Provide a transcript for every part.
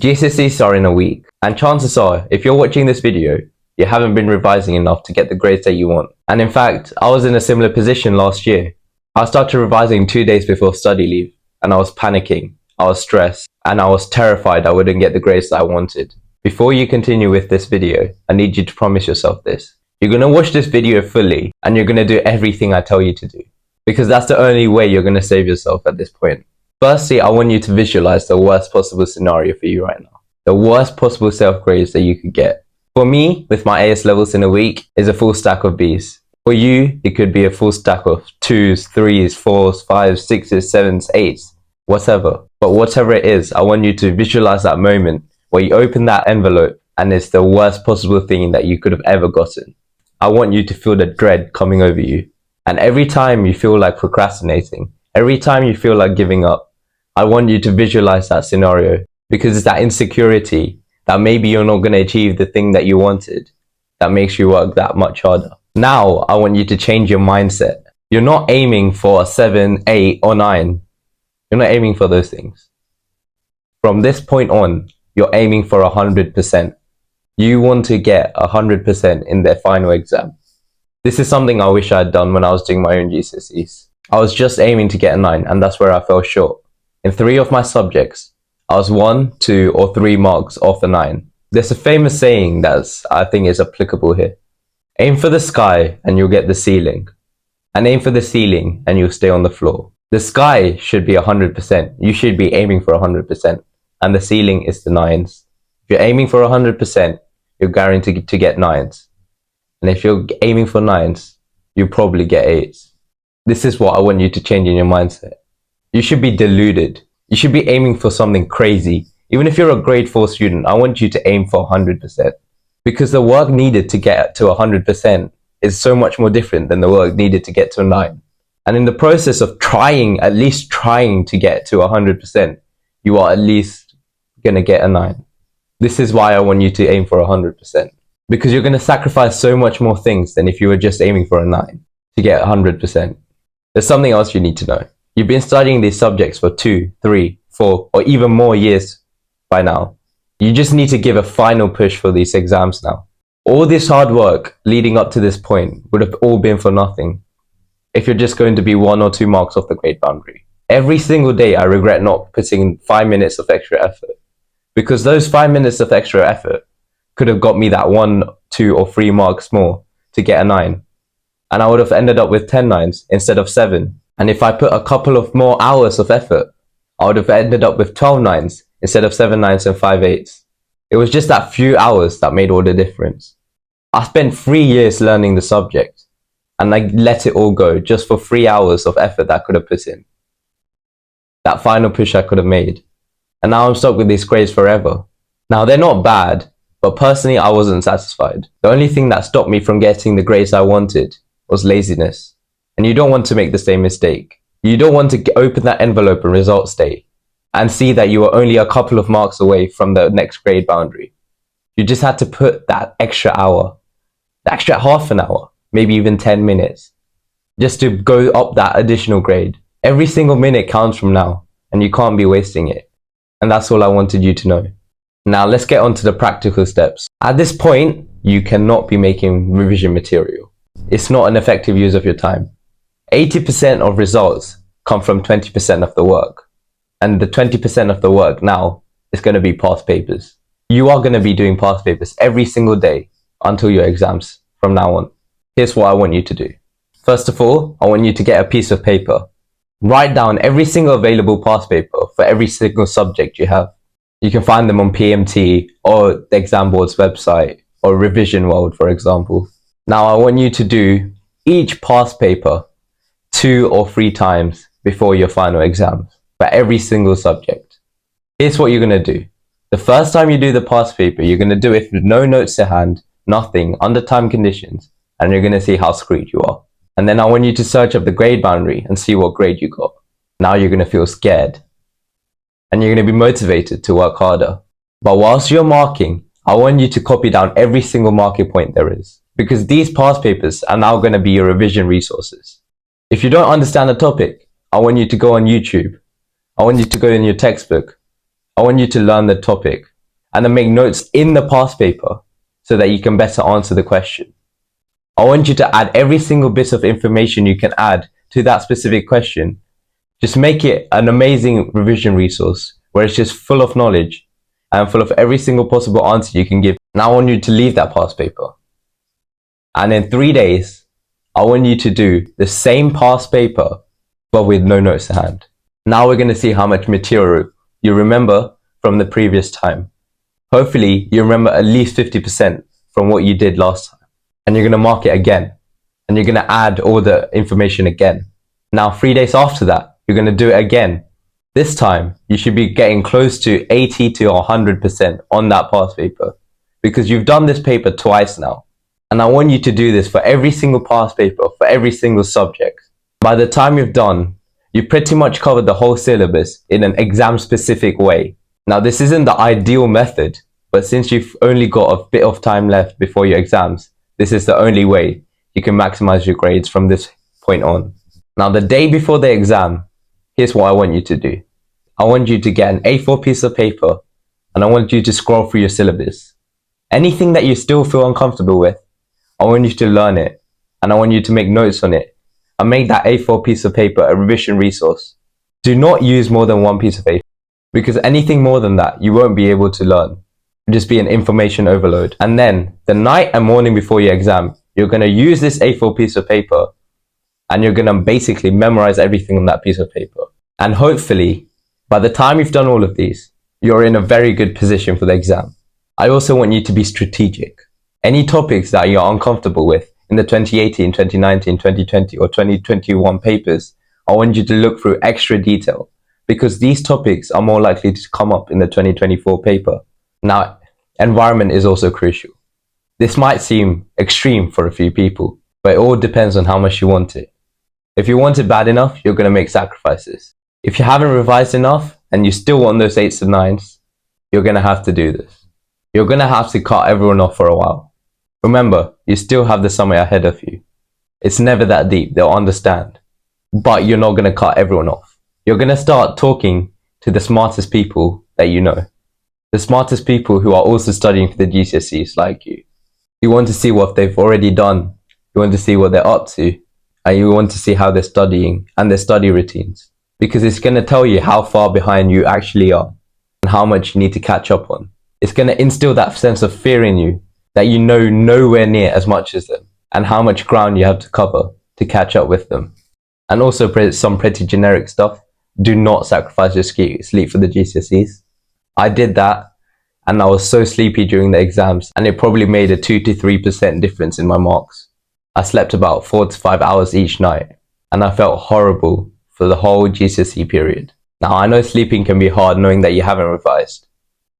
GCSEs are in a week, and chances are, if you're watching this video, you haven't been revising enough to get the grades that you want. And in fact, I was in a similar position last year. I started revising 2 days before study leave, and I was panicking, I was stressed, and I was terrified I wouldn't get the grades that I wanted. Before you continue with this video, I need you to promise yourself this. You're going to watch this video fully, and you're going to do everything I tell you to do. Because that's the only way you're going to save yourself at this point. Firstly, I want you to visualize the worst possible scenario for you right now. The worst possible self-grades that you could get. For me, with my AS levels in a week, is a full stack of Bs. For you, it could be a full stack of 2s, 3s, 4s, 5s, 6s, 7s, 8s, whatever. But whatever it is, I want you to visualize that moment where you open that envelope and it's the worst possible thing that you could have ever gotten. I want you to feel the dread coming over you. And every time you feel like procrastinating, every time you feel like giving up, I want you to visualize that scenario, because it's that insecurity that maybe you're not going to achieve the thing that you wanted that makes you work that much harder. Now, I want you to change your mindset. You're not aiming for a 7, 8, or 9. You're not aiming for those things. From this point on, you're aiming for 100%. You want to get 100% in their final exam. This is something I wish I had done when I was doing my own GCSEs. I was just aiming to get a 9, and that's where I fell short. In 3 of my subjects, I was 1, 2, or 3 marks off the 9. There's a famous saying that I think is applicable here. Aim for the sky and you'll get the ceiling. And aim for the ceiling and you'll stay on the floor. The sky should be 100%. You should be aiming for 100%. And the ceiling is the 9s. If you're aiming for 100%, you're guaranteed to get 9s. And if you're aiming for 9s, you'll probably get 8s. This is what I want you to change in your mindset. You should be deluded. You should be aiming for something crazy. Even if you're a grade 4 student, I want you to aim for 100%. Because the work needed to get to 100% is so much more different than the work needed to get to a 9. And in the process of at least trying to get to 100%, you are at least going to get a 9. This is why I want you to aim for 100%. Because you're going to sacrifice so much more things than if you were just aiming for a 9 to get 100%. There's something else you need to know. You've been studying these subjects for 2, 3, 4, or even more years by now. You just need to give a final push for these exams now. All this hard work leading up to this point would have all been for nothing if you're just going to be 1 or 2 marks off the grade boundary. Every single day I regret not putting 5 minutes of extra effort, because those 5 minutes of extra effort could have got me that 1, 2, or 3 marks more to get a 9. And I would have ended up with 10 9s instead of 7. And if I put a couple of more hours of effort, I would have ended up with 12 9s instead of 7 9s and 5 8s. It was just that few hours that made all the difference. I spent 3 years learning the subject, and I let it all go just for 3 hours of effort that I could have put in. That final push I could have made. And now I'm stuck with these grades forever. Now they're not bad, but personally I wasn't satisfied. The only thing that stopped me from getting the grades I wanted was laziness. And you don't want to make the same mistake. You don't want to open that envelope on results day and see that you were only a couple of marks away from the next grade boundary. You just had to put that extra hour, the extra half an hour, maybe even 10 minutes, just to go up that additional grade. Every single minute counts from now, and you can't be wasting it. And that's all I wanted you to know. Now let's get on to the practical steps. At this point, you cannot be making revision material. It's not an effective use of your time. 80% of results come from 20% of the work. And the 20% of the work now is going to be past papers. You are going to be doing past papers every single day until your exams from now on. Here's what I want you to do. First of all, I want you to get a piece of paper. Write down every single available past paper for every single subject you have. You can find them on PMT or the exam board's website or Revision World, for example. Now I want you to do each past paper 2 or 3 times before your final exams for every single subject. Here's what you're going to do. The first time you do the past paper, you're going to do it with no notes to hand, nothing, under time conditions, and you're going to see how screwed you are. And then I want you to search up the grade boundary and see what grade you got. Now you're going to feel scared. And you're going to be motivated to work harder. But whilst you're marking, I want you to copy down every single marking point there is. Because these past papers are now going to be your revision resources. If you don't understand the topic, I want you to go on YouTube. I want you to go in your textbook I want you to learn the topic and then make notes in the past paper so that you can better answer the question. I want you to add every single bit of information you can add to that specific question. Just make it an amazing revision resource where it's just full of knowledge and full of every single possible answer you can give. Now I want you to leave that past paper. And in 3 days, I want you to do the same past paper, but with no notes to hand. Now we're going to see how much material you remember from the previous time. Hopefully you remember at least 50% from what you did last time. And you're going to mark it again. And you're going to add all the information again. Now 3 days after that, you're going to do it again. This time, you should be getting close to 80 to 100% on that past paper. Because you've done this paper twice now. And I want you to do this for every single past paper, for every single subject. By the time you've done, you've pretty much covered the whole syllabus in an exam-specific way. Now, this isn't the ideal method, but since you've only got a bit of time left before your exams, this is the only way you can maximize your grades from this point on. Now, the day before the exam, here's what I want you to do. I want you to get an A4 piece of paper and I want you to scroll through your syllabus. Anything that you still feel uncomfortable with, I want you to learn it and I want you to make notes on it and make that A4 piece of paper a revision resource. Do not use more than one piece of paper because anything more than that, you won't be able to learn. It'll just be an information overload. And then the night and morning before your exam, you're going to use this A4 piece of paper and you're going to basically memorize everything on that piece of paper. And hopefully, by the time you've done all of these, you're in a very good position for the exam. I also want you to be strategic. Any topics that you're uncomfortable with in the 2018, 2019, 2020 or 2021 papers, I want you to look through extra detail because these topics are more likely to come up in the 2024 paper. Now, environment is also crucial. This might seem extreme for a few people, but it all depends on how much you want it. If you want it bad enough, you're going to make sacrifices. If you haven't revised enough and you still want those 8s and 9s, you're going to have to do this. You're going to have to cut everyone off for a while. Remember, you still have the summer ahead of you. It's never that deep, they'll understand. But you're not going to cut everyone off. You're going to start talking to the smartest people that you know. The smartest people who are also studying for the GCSEs like you. You want to see what they've already done. You want to see what they're up to. And you want to see how they're studying and their study routines. Because it's going to tell you how far behind you actually are and how much you need to catch up on. It's going to instill that sense of fear in you that you know nowhere near as much as them and how much ground you have to cover to catch up with them. And also some pretty generic stuff. Do not sacrifice your sleep for the GCSEs. I did that and I was so sleepy during the exams and it probably made a 2 to 3% difference in my marks. I slept about 4 to 5 hours each night and I felt horrible for the whole GCSE period. Now I know sleeping can be hard knowing that you haven't revised,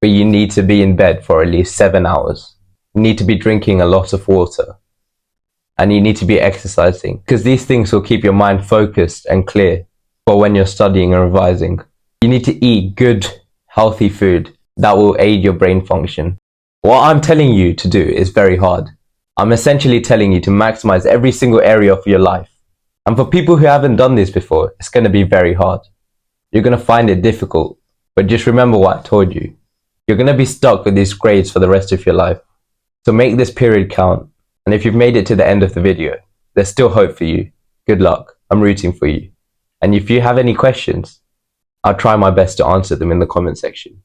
but you need to be in bed for at least 7 hours. You need to be drinking a lot of water and you need to be exercising because these things will keep your mind focused and clear for when you're studying and revising. You need to eat good, healthy food that will aid your brain function. What I'm telling you to do is very hard. I'm essentially telling you to maximize every single area of your life. And for people who haven't done this before, it's going to be very hard. You're going to find it difficult, but just remember what I told you. You're going to be stuck with these grades for the rest of your life. So make this period count. And if you've made it to the end of the video, there's still hope for you. Good luck. I'm rooting for you. And if you have any questions, I'll try my best to answer them in the comment section.